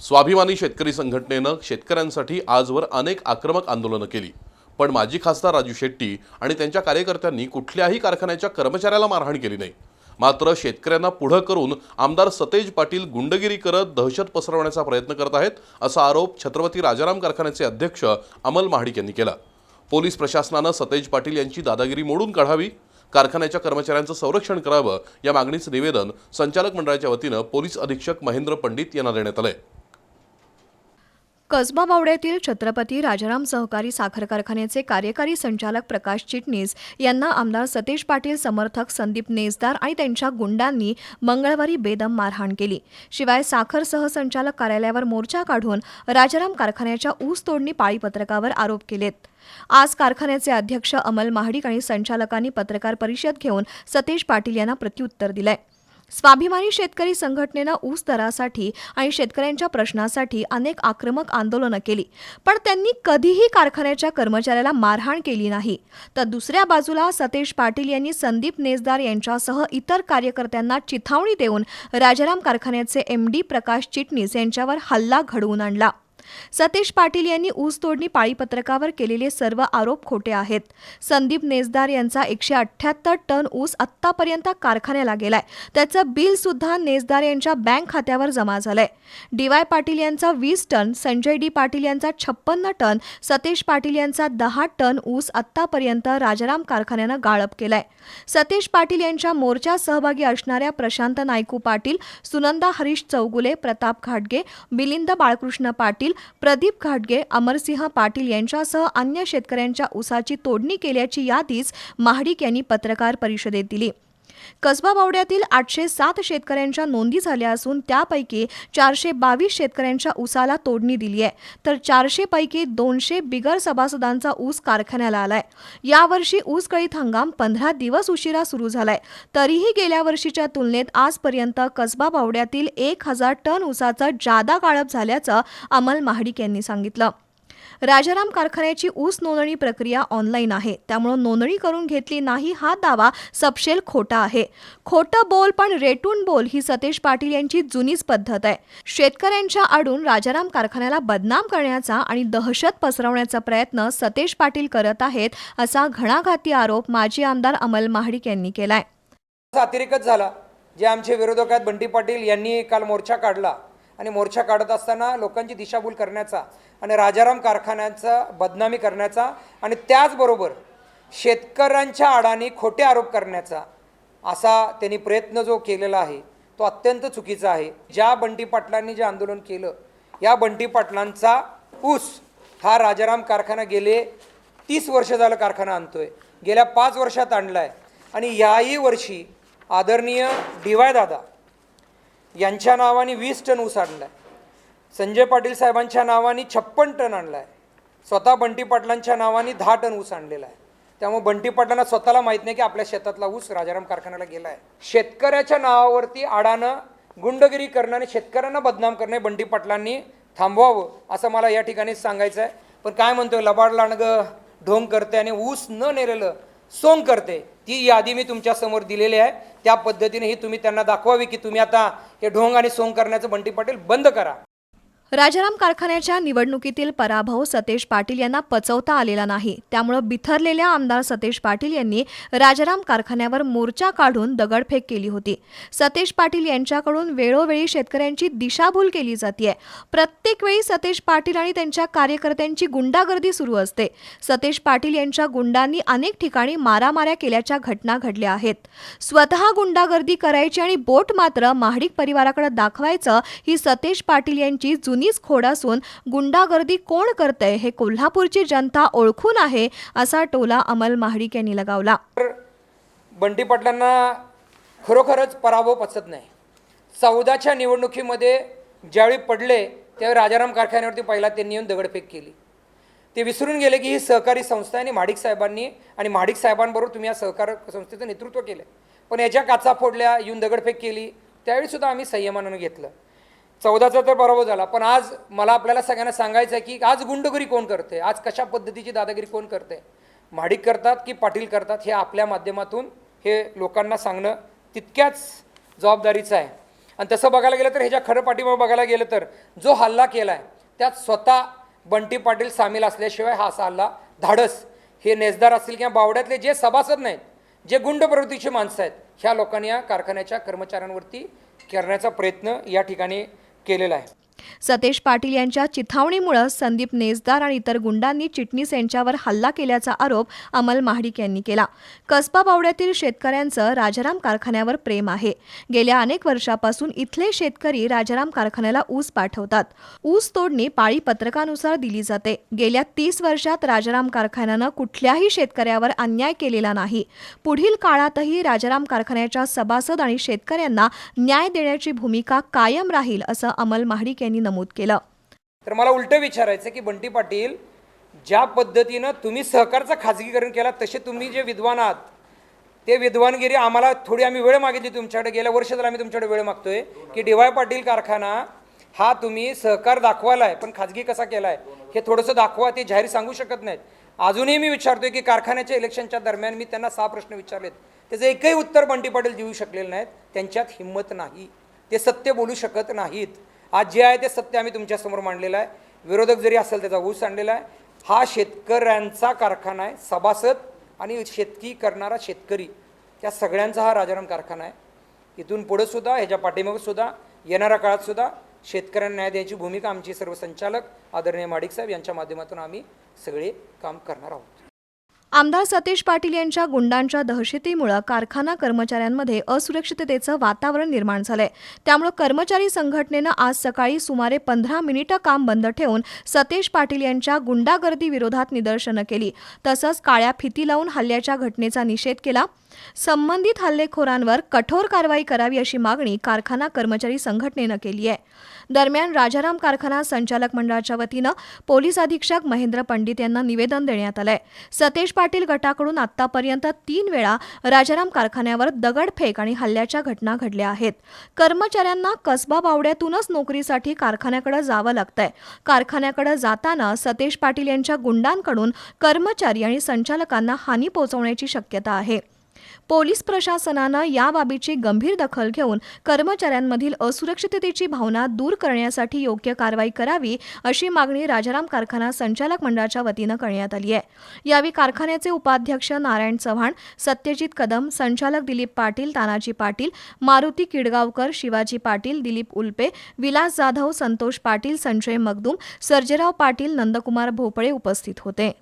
स्वाभिमानी शेतकरी संघटनेनं शेतकऱ्यांसाठी आजवर अनेक आक्रमक आंदोलनं केली, पण माजी खासदार राजू शेट्टी आणि त्यांच्या कार्यकर्त्यांनी कुठल्याही कारखान्याच्या कर्मचाऱ्याला मारहाण केली नाही। मात्र शेतकऱ्यांना पुढे करून आमदार सतेज पाटील गुंडगिरी करत दहशत पसरवण्याचा प्रयत्न करत आहेत, असा आरोप छत्रपती राजाराम कारखान्याचे अध्यक्ष अमल महाडिक यांनी केला। पोलीस प्रशासनानं सतेज पाटील यांची दादागिरी मोडून काढावी, कारखान्याच्या कर्मचाऱ्यांचं संरक्षण करावं या मागणीचं निवेदन संचालक मंडळाच्या वतीनं पोलीस अधीक्षक महेंद्र पंडित यांना देण्यात आलंय। कसबा बावड्यातील छत्रपती राजाराम सहकारी साखर कारखान्याचे कार्यकारी संचालक प्रकाश चिटणीस यांना आमदार सतेज पाटील समर्थक संदीप नेसदार आणि त्यांच्या गुंडांनी मंगळवारी बेदम मारहाण केली। शिवाय साखर सहसंचालक कार्यालयावर मोर्चा काढून राजाराम कारखान्याच्या ऊस तोडणी पाळीपत्रकावर आरोप केलेत। आज कारखान्याचे अध्यक्ष अमल महाडिक आणि संचालकांनी पत्रकार परिषद घेऊन सतेज पाटील यांना प्रत्युत्तर दिलंय। स्वाभिमानी शेतकरी संघटनेनं ऊस दरासाठी आणि शेतकऱ्यांच्या प्रश्नासाठी अनेक आक्रमक आंदोलनं केली, पण त्यांनी कधीही कारखान्याच्या कर्मचाऱ्याला मारहाण केली नाही। तर दुसऱ्या बाजूला सतेज पाटील यांनी संदीप नेसदार यांच्यासह इतर कार्यकर्त्यांना चिथावणी देऊन राजाराम कारखान्याचे MD प्रकाश चिटणीस यांच्यावर हल्ला घडवून आणला। सतेज पाटील यांनी ऊस तोडणी पाळीपत्रकावर केलेले सर्व आरोप खोटे आहेत। संदीप नेसदार यांचा 178 टन ऊस आत्तापर्यंत कारखान्याला गेलाय, त्याचं बिल सुद्धा नेसदार यांच्या बँक खात्यावर जमा झालंय। DY पाटील यांचा 20 टन, संजय D पाटील यांचा 56 टन, सतेज पाटील यांचा 10 टन ऊस आत्तापर्यंत राजाराम कारखान्यानं गाळप केलाय। सतेज पाटील यांच्या मोर्चात सहभागी असणाऱ्या प्रशांत नायकू पाटील, सुनंदा हरीश चौगुले, प्रताप घाटगे, मिलिंद बाळकृष्ण पाटील, प्रदीप घाटगे, अमरसिंह पाटील यांच्यासह अन्य शेतकऱ्यांच्या ऊसाची तोडणी केल्याची यादीच महाडिक यांनी पत्रकार परिषदेत दिली। कसबा बावड्यातील 807 शेतकऱ्यांच्या नोंदी झाल्या असून त्यापैकी 422 शेतकऱ्यांच्या ऊसाला तोडणी दिली आहे, तर 400 पैकी 200 बिगर सभासदांचा ऊस कारखान्याला आलाय। यावर्षी ऊस गळीत हंगाम 15 दिवस उशिरा सुरू झालाय, तरीही गेल्या वर्षीच्या तुलनेत आजपर्यंत कसबा बावड्यातील 1000 टन ऊसाचा जादा गाळप झाल्याचं अमल महाडिक यांनी सांगितलं। राजाराम कारखान्याची ऊस नोंदणी प्रक्रिया ऑनलाईन आहे, त्यामुळे नोंदणी करून घेतली नाही हा दावा सपशेल खोटा आहे। खोटं बोल पण रेटून बोल ही सतेज पाटील यांची जुनीच पद्धत आहे। शेतकऱ्यांच्या आडून राजाराम कारखान्याला बदनाम करण्याचा आणि दहशत पसरवण्याचा प्रयत्न सतेज पाटील करत आहेत, असा घणाघाती आरोप माजी आमदार अमल महाडिक यांनी केलाय। अतिरेकच झाला जे आमचे विरोधक आहेत बंटी पाटील यांनी काल मोर्चा काढला आणि मोर्चा काढत असताना लोकांची दिशाभूल करण्याचा आणि राजाराम कारखान्याचा बदनामी करण्याचा आणि त्याचबरोबर शेतकऱ्यांच्या आडाने खोटे आरोप करण्याचा असा त्यांनी प्रयत्न जो केलेला आहे तो अत्यंत चुकीचा आहे। ज्या बंटी पाटलांनी जे आंदोलन केलं, या बंटी पाटलांचा ऊस हा राजाराम कारखाना गेले 30 वर्ष झालं कारखाना आणतोय, गेल्या 5 वर्षात आणलाय आणि याही वर्षी आदरणीय DY दादा यांच्या नावाने 20 टन ऊस आणलाय, संजय पाटील साहेबांच्या नावाने 56 टन आणलाय, स्वतः बंटी पाटलांच्या नावाने 10 टन ऊस आणलेला आहे। त्यामुळे बंटी पाटलांना स्वतःला माहीत नाही की आपल्या शेतातला ऊस राजाराम कारखान्याला गेला आहे। शेतकऱ्याच्या नावावरती आडानं गुंडगिरी करणं आणि शेतकऱ्यांना बदनाम करणे बंटी पाटलांनी थांबवावं असं मला या ठिकाणी सांगायचं आहे। पण काय म्हणतोय, लबाड लांडगं ढोंग करते आणि ऊस न नेलेलं सोंग करते, ती यादी मी तुमच्या समोर दिलेली आहे। त्या पद्धतीने ही तुम्ही त्यांना दाखवावी की तुम्ही आता हे ढोंग आणि सोंग करण्याचं बंटी पाटील बंद करा। राजाराम कारखान्याच्या निवडणुकीतील पराभव सतेज पाटील यांना पचवता आलेला नाही, त्यामुळे बिथरलेल्या आमदार सतेज पाटील यांनी राजाराम कारखान्यावर मोर्चा काढून दगडफेक केली होती। सतेज पाटील यांच्याकडून वेळोवेळी शेतकऱ्यांची दिशाभूल केली जाते। प्रत्येक वेळी सतेज पाटील आणि त्यांच्या कार्यकर्त्यांची गुंडागर्दी सुरू असते। सतेज पाटील यांच्या गुंडांनी अनेक ठिकाणी मारामाऱ्या केल्याच्या घटना घडल्या आहेत। स्वतः गुंडागर्दी करायची आणि बोट मात्र महाडिक परिवाराकडे दाखवायचं ही सतेज पाटील यांची जुनीच खोड असून गुंडागर्दी कोण करतंय हे कोल्हापूरची जनता ओळखून आहे, असा टोला अमल महाडिक यांनी लगावला। बंटी पाटलांना खरोखरच पराभव पचत नाही। 14च्या निवडणुकीमध्ये ज्यावेळी पडले त्यावेळी राजाराम कारखान्यावरती पहिला त्यांनी येऊन दगडफेक केली। ते विसरून गेले की ही सहकारी संस्था आहे आणि महाडिक साहेबांनी आणि महाडिक साहेबांबरोबर तुम्ही या सहकार संस्थेचं नेतृत्व केलं, पण याच्या काचा फोडल्या, येऊन दगडफेक केली, त्यावेळी सुद्धा आम्ही संयमानं घेतलं। 14चा तर पराभव झाला, पण आज मला आपल्याला सगळ्यांना सांगायचं आहे की आज गुंडगिरी कोण करते, आज कशा पद्धतीची दादागिरी कोण करते, महाडिक करतात की पाटील करतात, हे आपल्या माध्यमातून हे लोकांना सांगणं तितक्याच जबाबदारीचं आहे। आणि तसं बघायला गेलं तर ह्याच्या खरं पाठीमागं बघायला गेलं तर जो हल्ला केला आहे त्यात स्वतः बंटी पाटील सामील असल्याशिवाय हा असा हल्ला धाडस हे नेसदार असतील किंवा बावड्यातले जे सभासद नाहीत, जे गुंड प्रवृत्तीची माणसं आहेत, ह्या लोकांनी या कारखान्याच्या कर्मचाऱ्यांवरती करण्याचा प्रयत्न या ठिकाणी केलेला आहे. सतेज पाटील यांच्या चिथावणीमुळे संदीप नेसदार आणि इतर गुंडांनी चिटणीस यांच्यावर हल्ला केल्याचा आरोप अमल महाडिक यांनी केला. कसबा बावड्यातील शेतकऱ्यांचं राजाराम कारखान्यावर प्रेम आहे. गेल्या अनेक वर्षापासून इथले शेतकरी राजाराम कारखान्याला ऊस पाठवतात. ऊस तोडणी पाळी पत्रकानुसार दिली जाते. गेल्या 30 वर्षात राजाराम कारखान्यानं कुठल्याही शेतकऱ्यावर अन्याय केलेला नाही. पुढील काळातही राजाराम कारखान्याच्या सभासद आणि शेतकऱ्यांना न्याय देण्याची भूमिका कायम राहील असं अमल महाडिक यांनी नमूद केलं. तर मला उलटं विचारायचं की बंटी पाटील, ज्या पद्धतीनं तुम्ही सहकारचं खाजगीकरण केला तसे तुम्ही जे विद्वान आहात ते विद्वानगिरी आम्हाला थोडी आम्ही वेळ मागितली तुमच्याकडे. गेल्या वर्षात आम्ही तुमच्याकडे वेळ मागतोय की डी वाय पाटील कारखाना हा तुम्ही सहकार दाखवायला आहे पण खाजगी कसा केला आहे हे थोडंसं दाखवा. ते जाहीर सांगू शकत नाहीत. अजूनही मी विचारतोय की कारखान्याच्या इलेक्शनच्या दरम्यान मी त्यांना 6 प्रश्न विचारलेत, त्याचं एकही उत्तर बंटी पाटील देऊ शकलेलं नाहीत. त्यांच्यात हिंमत नाही, ते सत्य बोलू शकत नाहीत. आज जे आहे ते सत्य आम्ही तुमच्यासमोर मांडलेलं आहे. विरोधक जरी असेल त्याचा ऊस आणलेला आहे. हा शेतकऱ्यांचा कारखाना आहे. सभासद आणि शेतकी करणारा शेतकरी त्या सगळ्यांचा हा राजाराम कारखाना आहे. इथून पुढे सुद्धा ह्याच्या पाठीमागे सुद्धा येणाऱ्या काळात सुद्धा शेतकऱ्यांना न्याय द्यायची भूमिका आमची सर्व संचालक आदरणीय महाडिक साहेब यांच्या माध्यमातून आम्ही सगळे काम करणार आहोत. आमदार सतेज पाटील यांच्या गुंडांच्या दहशतीमुळे कारखाना कर्मचाऱ्यांमध्ये असुरक्षिततेचं वातावरण निर्माण झालंय. त्यामुळे कर्मचारी संघटनेनं आज सकाळी सुमारे 15 मिनिटं काम बंद ठेवून सतेज पाटील यांच्या गुंडागर्दी विरोधात निदर्शनं केली. तसंच काळ्या फिती लावून हल्ल्याच्या घटनेचा निषेध केला. संबंधित हल्लेखोरांवर कठोर कारवाई करावी अशी मागणी कारखाना कर्मचारी संघटनेनं केली आहे. दरम्यान राजाराम कारखाना संचालक मंडळाच्या वतीनं पोलीस अधीक्षक महेंद्र पंडित यांना निवेदन देण्यात आलंय. सतेज पाटील गटाकडून आतापर्यंत 3 वेळा राजाराम कारखान्यावर दगडफेक आणि हल्ल्याच्या घटना घडल्या आहेत. कर्मचाऱ्यांना कसबा बावड्यातूनच नोकरीसाठी कारखान्याकडे जावं लागतंय. कारखान्याकडे जाताना सतेज पाटील यांच्या गुंडांकडून कर्मचारी आणि संचालकांना हानी पोहोचवण्याची शक्यता आहे. पोलीस प्रशासनानं या बाबीची गंभीर दखल घेऊन कर्मचाऱ्यांमधील असुरक्षिततेची भावना दूर करण्यासाठी योग्य कारवाई करावी अशी मागणी राजाराम कारखाना संचालक मंडळाच्या वतीनं करण्यात आली आहे. यावेळी कारखान्याचे उपाध्यक्ष नारायण चव्हाण, सत्यजित कदम, संचालक दिलीप पाटील, तानाजी पाटील, मारुती किडगावकर, शिवाजी पाटील, दिलीप उल्पे, विलास जाधव, संतोष पाटील, संजय मगदूम, सर्जेराव पाटील, नंदकुमार भोपळे उपस्थित होते.